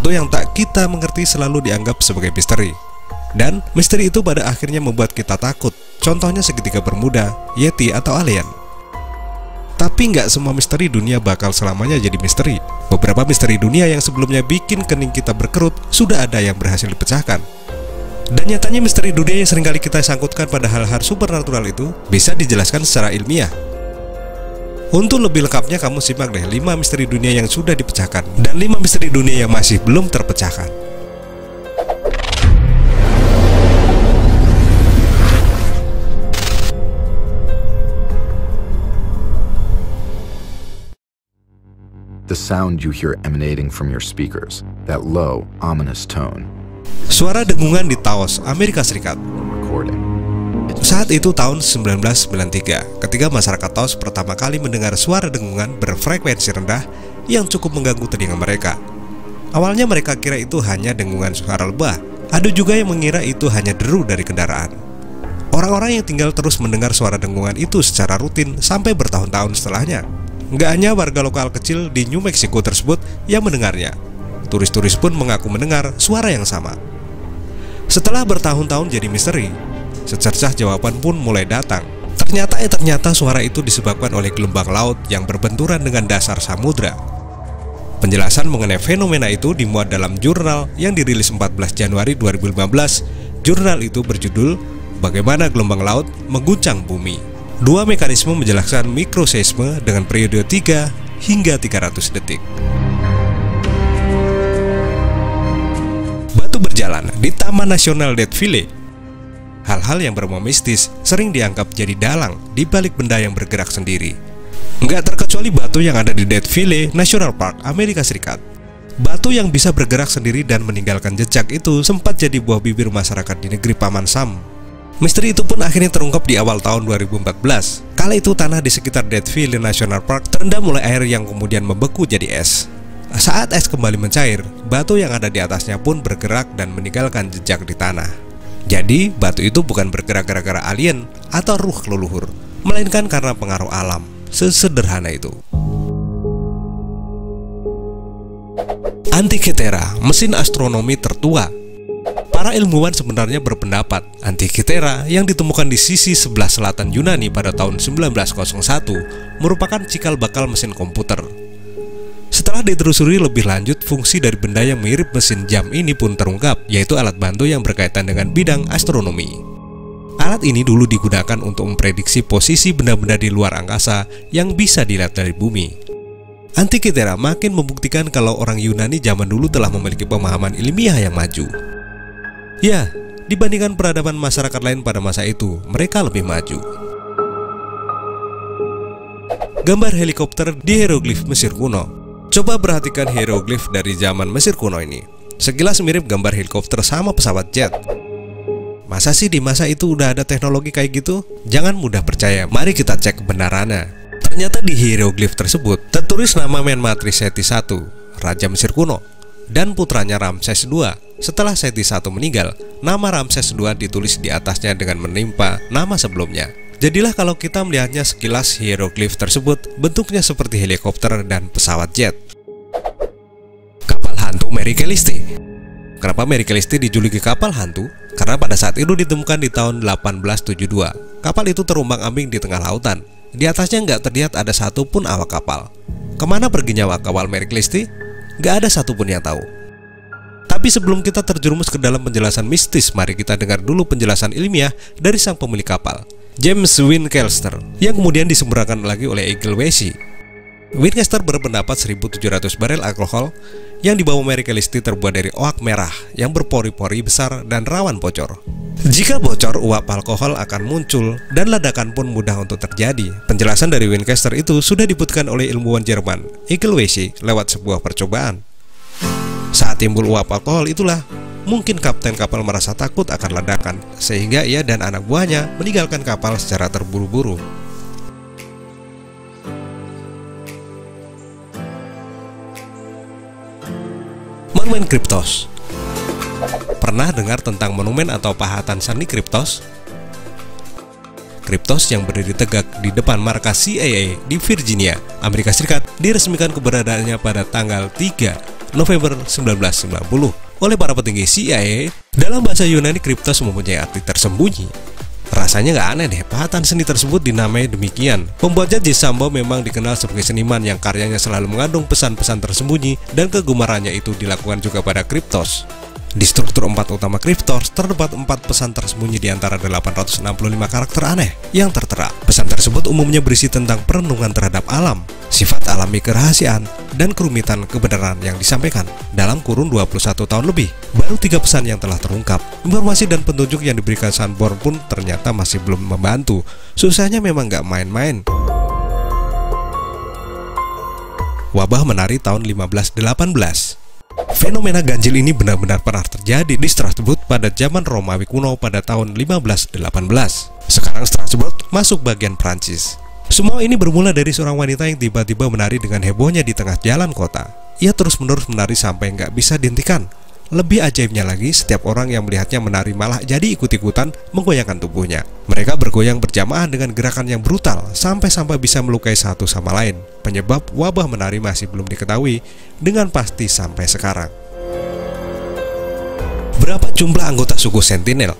Sesuatu yang tak kita mengerti selalu dianggap sebagai misteri. Dan misteri itu pada akhirnya membuat kita takut. Contohnya segitiga Bermuda, Yeti, atau alien. Tapi nggak semua misteri dunia bakal selamanya jadi misteri. Beberapa misteri dunia yang sebelumnya bikin kening kita berkerut sudah ada yang berhasil dipecahkan. Dan nyatanya misteri dunia yang seringkali kita sangkutkan pada hal-hal supernatural itu bisa dijelaskan secara ilmiah. Untuk lebih lengkapnya kamu simak deh 5 misteri dunia yang sudah dipecahkan dan 5 misteri dunia yang masih belum terpecahkan. The sound you hear emanating from your speakers, that low, ominous tone. Suara dengungan di Taos, Amerika Serikat. Recording. Saat itu tahun 1993, ketika masyarakat Taos pertama kali mendengar suara dengungan berfrekuensi rendah yang cukup mengganggu telinga mereka. Awalnya mereka kira itu hanya dengungan suara lebah. Ada juga yang mengira itu hanya deru dari kendaraan. Orang-orang yang tinggal terus mendengar suara dengungan itu secara rutin sampai bertahun-tahun setelahnya. Nggak hanya warga lokal kecil di New Mexico tersebut yang mendengarnya, turis-turis pun mengaku mendengar suara yang sama. Setelah bertahun-tahun jadi misteri, secercah jawaban pun mulai datang. Ternyata suara itu disebabkan oleh gelombang laut yang berbenturan dengan dasar samudra. Penjelasan mengenai fenomena itu dimuat dalam jurnal yang dirilis 14 Januari 2015. Jurnal itu berjudul Bagaimana Gelombang Laut Mengguncang Bumi. 2 mekanisme menjelaskan mikroseisme dengan periode 3 hingga 300 detik. Batu berjalan di Taman Nasional Death Valley. Hal-hal yang berbau mistis sering dianggap jadi dalang di balik benda yang bergerak sendiri. Nggak terkecuali batu yang ada di Death Valley National Park, Amerika Serikat. Batu yang bisa bergerak sendiri dan meninggalkan jejak itu sempat jadi buah bibir masyarakat di negeri Paman Sam. Misteri itu pun akhirnya terungkap di awal tahun 2014. Kala itu tanah di sekitar Death Valley National Park terendam oleh air yang kemudian membeku jadi es. Saat es kembali mencair, batu yang ada di atasnya pun bergerak dan meninggalkan jejak di tanah. Jadi, batu itu bukan bergerak gara-gara alien atau ruh leluhur, melainkan karena pengaruh alam. Sesederhana itu. Antikythera, mesin astronomi tertua. Para ilmuwan sebenarnya berpendapat Antikythera yang ditemukan di sisi sebelah selatan Yunani pada tahun 1901 merupakan cikal bakal mesin komputer. Setelah ditelusuri lebih lanjut, fungsi dari benda yang mirip mesin jam ini pun terungkap, yaitu alat bantu yang berkaitan dengan bidang astronomi. Alat ini dulu digunakan untuk memprediksi posisi benda-benda di luar angkasa yang bisa dilihat dari bumi. Antikythera makin membuktikan kalau orang Yunani zaman dulu telah memiliki pemahaman ilmiah yang maju. Ya, dibandingkan peradaban masyarakat lain pada masa itu, mereka lebih maju. Gambar helikopter di hieroglif Mesir kuno. Coba perhatikan hieroglif dari zaman Mesir kuno ini. Sekilas mirip gambar helikopter sama pesawat jet. Masa sih di masa itu udah ada teknologi kayak gitu? Jangan mudah percaya, mari kita cek kebenarannya. Ternyata di hieroglif tersebut tertulis nama Menmatri Seti I, Raja Mesir kuno, dan putranya Ramses II. Setelah Seti I meninggal, nama Ramses II ditulis di atasnya dengan menimpa nama sebelumnya. Jadilah kalau kita melihatnya sekilas hieroglif tersebut bentuknya seperti helikopter dan pesawat jet. Kapal hantu Mary Callisti. Kenapa Mary Callisti dijuluki kapal hantu? Karena pada saat itu ditemukan di tahun 1872. Kapal itu terombang-ambing di tengah lautan. Di atasnya nggak terlihat ada satupun awak kapal. Kemana perginya awak kapal Mary Callisti? Nggak ada satupun yang tahu. Tapi sebelum kita terjerumus ke dalam penjelasan mistis, mari kita dengar dulu penjelasan ilmiah dari sang pemilik kapal, James Winchester, yang kemudian disempurnakan lagi oleh Eagle Wesi. Winchester berpendapat 1.700 barel alkohol yang dibawa Mary Callisti terbuat dari oak merah yang berpori-pori besar dan rawan bocor. Jika bocor, uap alkohol akan muncul dan ledakan pun mudah untuk terjadi. Penjelasan dari Winchester itu sudah dibuktikan oleh ilmuwan Jerman, Eagle Wesi, lewat sebuah percobaan. Saat timbul uap alkohol itulah mungkin kapten kapal merasa takut akan ledakan, sehingga ia dan anak buahnya meninggalkan kapal secara terburu-buru. Monumen Kryptos. Pernah dengar tentang monumen atau pahatan seni Kryptos? Kryptos yang berdiri tegak di depan markas CIA di Virginia, Amerika Serikat, diresmikan keberadaannya pada tanggal 3 November 1990 oleh para petinggi CIA. Dalam bahasa Yunani, Kryptos mempunyai arti tersembunyi. Rasanya nggak aneh deh, pahatan seni tersebut dinamai demikian. Pembuatnya J. Sambo memang dikenal sebagai seniman yang karyanya selalu mengandung pesan-pesan tersembunyi, dan kegemarannya itu dilakukan juga pada Kryptos. Di struktur 4 utama Kryptos terdapat 4 pesan tersembunyi di antara 865 karakter aneh yang tertera. Pesan tersebut umumnya berisi tentang perenungan terhadap alam, sifat alami kerahasiaan, dan kerumitan kebenaran yang disampaikan. Dalam kurun 21 tahun lebih, baru 3 pesan yang telah terungkap. Informasi dan petunjuk yang diberikan Sanborn pun ternyata masih belum membantu. Susahnya memang nggak main-main. Wabah menari tahun 1518. Fenomena ganjil ini benar-benar pernah terjadi di Strasbourg pada zaman Romawi kuno pada tahun 1518. Sekarang Strasbourg masuk bagian Prancis. Semua ini bermula dari seorang wanita yang tiba-tiba menari dengan hebohnya di tengah jalan kota. Ia terus-menerus menari sampai nggak bisa dihentikan. Lebih ajaibnya lagi, setiap orang yang melihatnya menari malah jadi ikut-ikutan menggoyangkan tubuhnya. Mereka bergoyang berjamaah dengan gerakan yang brutal sampai-sampai bisa melukai satu sama lain. Penyebab wabah menari masih belum diketahui dengan pasti sampai sekarang. Berapa jumlah anggota suku Sentinel?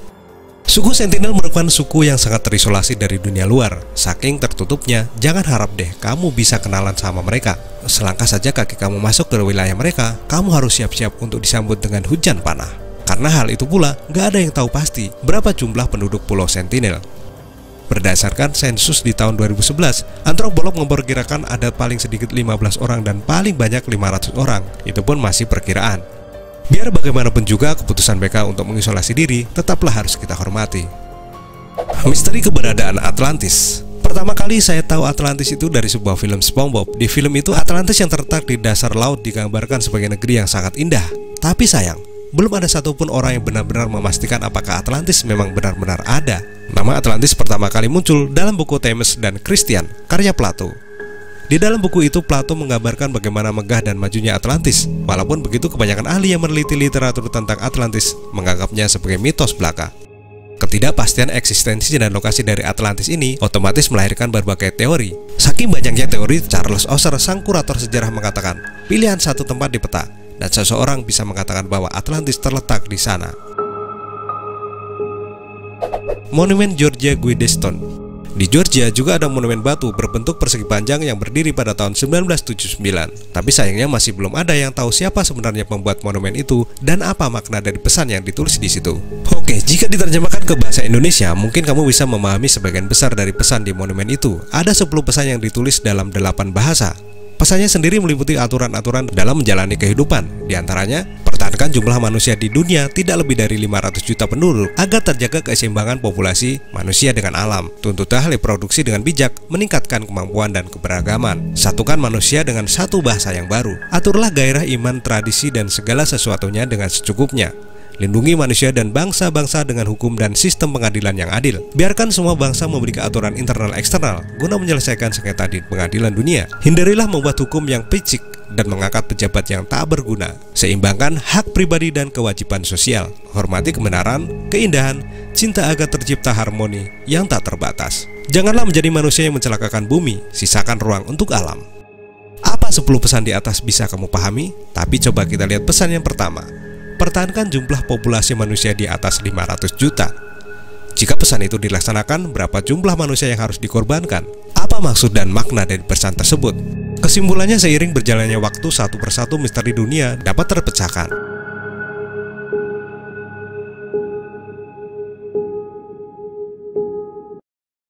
Suku Sentinel merupakan suku yang sangat terisolasi dari dunia luar. Saking tertutupnya, jangan harap deh kamu bisa kenalan sama mereka. Selangkah saja kaki kamu masuk ke wilayah mereka, kamu harus siap-siap untuk disambut dengan hujan panah. Karena hal itu pula, gak ada yang tahu pasti berapa jumlah penduduk Pulau Sentinel. Berdasarkan sensus di tahun 2011, antropolog memperkirakan ada paling sedikit 15 orang dan paling banyak 500 orang. Itu pun masih perkiraan. Biar bagaimanapun juga, keputusan mereka untuk mengisolasi diri tetaplah harus kita hormati. Misteri keberadaan Atlantis. Pertama kali saya tahu Atlantis itu dari sebuah film SpongeBob. Di film itu, Atlantis yang terletak di dasar laut digambarkan sebagai negeri yang sangat indah. Tapi sayang, belum ada satupun orang yang benar-benar memastikan apakah Atlantis memang benar-benar ada. Nama Atlantis pertama kali muncul dalam buku Themis dan Christian, karya Plato. Di dalam buku itu, Plato menggambarkan bagaimana megah dan majunya Atlantis. Walaupun begitu, kebanyakan ahli yang meneliti literatur tentang Atlantis menganggapnya sebagai mitos belaka. Ketidakpastian eksistensi dan lokasi dari Atlantis ini otomatis melahirkan berbagai teori. Saking banyaknya teori, Charles Osser, sang kurator sejarah, mengatakan pilihan satu tempat di peta, dan seseorang bisa mengatakan bahwa Atlantis terletak di sana. Monumen Georgia Guidestone. Di Georgia juga ada monumen batu berbentuk persegi panjang yang berdiri pada tahun 1979. Tapi sayangnya masih belum ada yang tahu siapa sebenarnya pembuat monumen itu dan apa makna dari pesan yang ditulis di situ. Oke, jika diterjemahkan ke bahasa Indonesia, mungkin kamu bisa memahami sebagian besar dari pesan di monumen itu. Ada 10 pesan yang ditulis dalam 8 bahasa. Pesannya sendiri meliputi aturan-aturan dalam menjalani kehidupan. Di antaranya, pertahankan jumlah manusia di dunia tidak lebih dari 500 juta penduduk agar terjaga keseimbangan populasi manusia dengan alam. Tuntutlah reproduksi dengan bijak, meningkatkan kemampuan dan keberagaman. Satukan manusia dengan satu bahasa yang baru. Aturlah gairah iman, tradisi, dan segala sesuatunya dengan secukupnya. Lindungi manusia dan bangsa-bangsa dengan hukum dan sistem pengadilan yang adil. Biarkan semua bangsa memiliki aturan internal eksternal guna menyelesaikan sengketa di pengadilan dunia. Hindarilah membuat hukum yang picik dan mengangkat pejabat yang tak berguna. Seimbangkan hak pribadi dan kewajiban sosial. Hormati kebenaran, keindahan, cinta agar tercipta harmoni yang tak terbatas. Janganlah menjadi manusia yang mencelakakan bumi, sisakan ruang untuk alam. Apa 10 pesan di atas bisa kamu pahami? Tapi coba kita lihat pesan yang pertama. Pertahankan jumlah populasi manusia di atas 500 juta. Jika pesan itu dilaksanakan, berapa jumlah manusia yang harus dikorbankan? Apa maksud dan makna dari pesan tersebut? Kesimpulannya, seiring berjalannya waktu, satu persatu misteri dunia dapat terpecahkan.